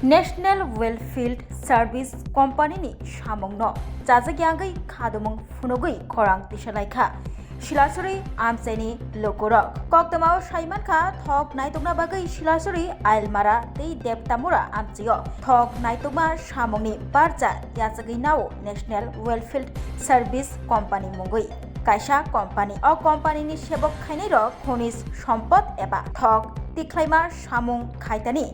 national वेलफील्ड service company सामंगनो जाजाग्यांगै खादुमंग फुनगै खरां तिसालायखा शिलासुरी आमसेनी लोकोरक कक्तमाव साइमानखा थक नायतोगना बागै शिलासुरी आइलमारा तै देबतामुरा आमचियो थक नायतोगमा सामंगनि बारजा याजागै नाव नेशनल वेलफील्ड सार्भिस कम्पानी मुंगै कायसा कम्पानी अ कम्पानीनि सेबक खायनै र खनिज सम्पद एबा थक तिख्लायमा सामुं खायतानि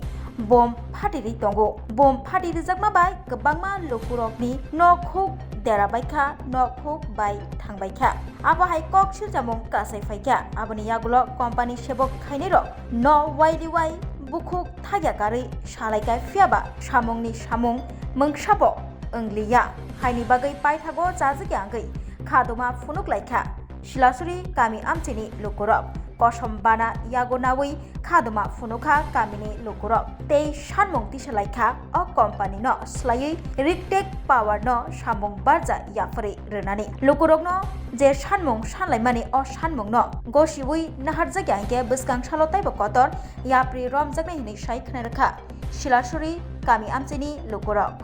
बम फाटिरि दंगो बम फाटिरि जागमा बाय गोबांमा लुकुरकनि नखुक देराबायखा नखुक बाय थांबायखा आबाहाय कक सिलजामुं कासायफायखा आबनि यागुलो कम्पानी सेबक खायनै र न वाइलि वाइ बुखुक थाग्यागारै सालायगा फियाबा सामुंनि सामुं मोंसाबो ओंलिया हायनि बागै पायथागो जाजग्यांगै खादमा फुनुकलायखा शिलासुरी गामि आमचिनि लुकुरक कसम बाना यागोनावै खादमा फुनुखा गामिनि लुकुरक तै सानमुं तिसालायखा अ कम्पानी न स्लायै रिकटेक पावार न सामुं बारजा याफरे रनानि लुकुरक न जे सानमुं सानलायमानि अ सानमुं न गसिवै नाहारजाग्यांगे बिसगां सालताय बकतर याप्रि रमजागनै हिनै साय खनारखा शिलासुरी गामि आमचिनि लुकुरक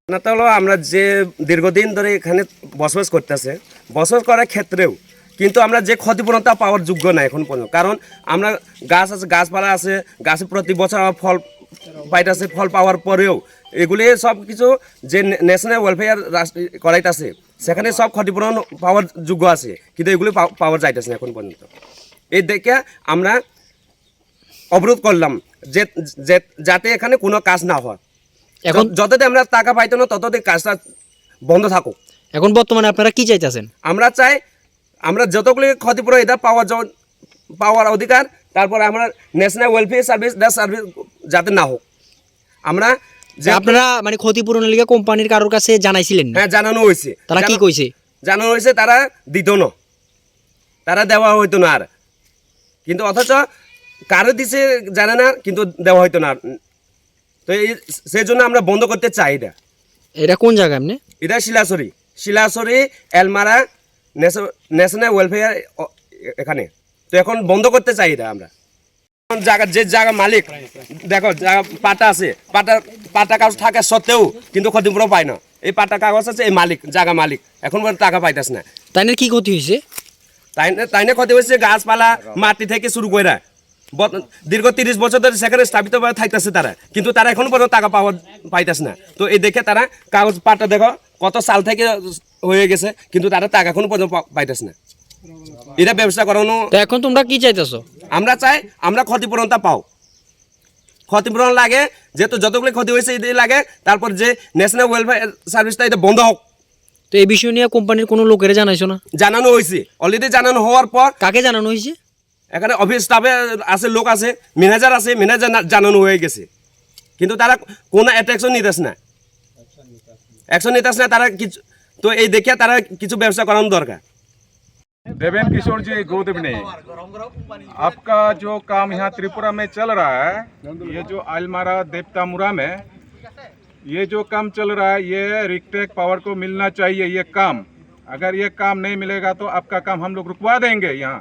নাতালো আমরা যে দীর্ঘদিন ধরে এখানে বসবাস করতেছে বসবাস করার ক্ষেত্রেও কিন্তু আমরা যে ক্ষতিপূরণটা পাওয়ার যোগ্য না এখন পর্যন্ত কারণ আমরা গাছ আছে গাছপালা আছে গাছে প্রতি বছর ফল পাইতেছে ফল পাওয়ার পরেও এগুলি সব কিছু যে ন্যাশনাল ওয়েলফেয়ার করাইতেছে সেখানে সব ক্ষতিপূরণ পাওয়ার যোগ্য আছে কিন্তু এগুলি পাওয়া যাইতেছে না এখন পর্যন্ত এই দেখে আমরা অবরোধ করলাম যে যাতে এখানে কোনো কাজ না হয় এখন যতদিন আমরা টাকা পাইতো না ততদিন কাজটা বন্ধ থাকুক এখন বর্তমানে আপনারা কি চাইতেছেন আমরা চাই আমরা যতগুলি ক্ষতিপূরণ এটা পাওয়ার অধিকার তারপরে আমরা ন্যাশনাল ওয়েলফেয়ার সার্ভিস যাতে না হোক আমরা যে আপনারা মানে ক্ষতিপূরণের লিগে কোম্পানির কারোর কাছে জানাইছিলেন হ্যাঁ জানানো হয়েছে তারা কি কইছে জানানো হয়েছে তারা দিত না তারা দেওয়া হইতো না আর কিন্তু অথচ কারো দিছে জানে না কিন্তু দেওয়া হইতো না তো সেই জন্য আমরা বন্ধ করতে চাই এটা কোন জায়গা আপনি এটা শিলাসরি এলমারা ন্যাশনাল ওয়েলফেয়ার এখানে তো এখন বন্ধ করতে চাই আমরা যে জায়গা মালিক দেখো পাটা আছে পাটা কাগজ থাকে সত্ত্বেও কিন্তু ক্ষতিপূরণ পায় না এই পাটা কাগজ আছে এই মালিক জায়গা মালিক এখন টাকা পাইতেছ না তাইনের কি ক্ষতি হয়েছে তাইনে ক্ষতি হয়েছে গাছপালা মাটি থেকে শুরু করে দীর্ঘ 30 বছর ধরে সেখানে স্থাপিত থাকতেছে তারা কিন্তু তারা এখন পর্যন্ত টাকা পাইতেছে না তো এই দেখে তারা কাগজ পাটা দেখো কত সাল থেকে হয়ে গেছে কিন্তু তারা টাকা এখন পর্যন্ত পাইতেছে না এটা ব্যবস্থা করানো এখন তোমরা কি চাইতেছো আমরা চাই আমরা ক্ষতিপূরণটা পাও ক্ষতিপূরণ লাগে যেহেতু যতগুলো ক্ষতি হয়েছে এটাই লাগে তারপর যে ন্যাশনাল ওয়েলফেয়ার সার্ভিসটা এটা বন্ধ হোক তো এই বিষয় নিয়ে কোম্পানির কোনো লোকেরা জানাইছো না জানানো হয়েছে অলরেডি জানানো হওয়ার পর কাকে জানানো হয়েছে এখানে অফিস স্টাফে আছে লোক আছে ম্যানেজার আছে ম্যানেজার জানানো হয়ে গেছে কিন্তু তারা কোনো অ্যাকশন নিতেছে না তারা কিছু তো এই দেখে তারা কিছু ব্যবস্থা করানো দরকার देवेन किशोर जी गोदबनी आपका जो काम यहाँ त्रिपुरा में चल रहा है ये जो आलमारा देवतामुरा में ये जो काम चल रहा है ये रिकटेक पावर को मिलना चाहिए ये काम अगर ये काम नहीं मिलेगा तो आपका काम हम लोग रुकवा देंगे यहाँ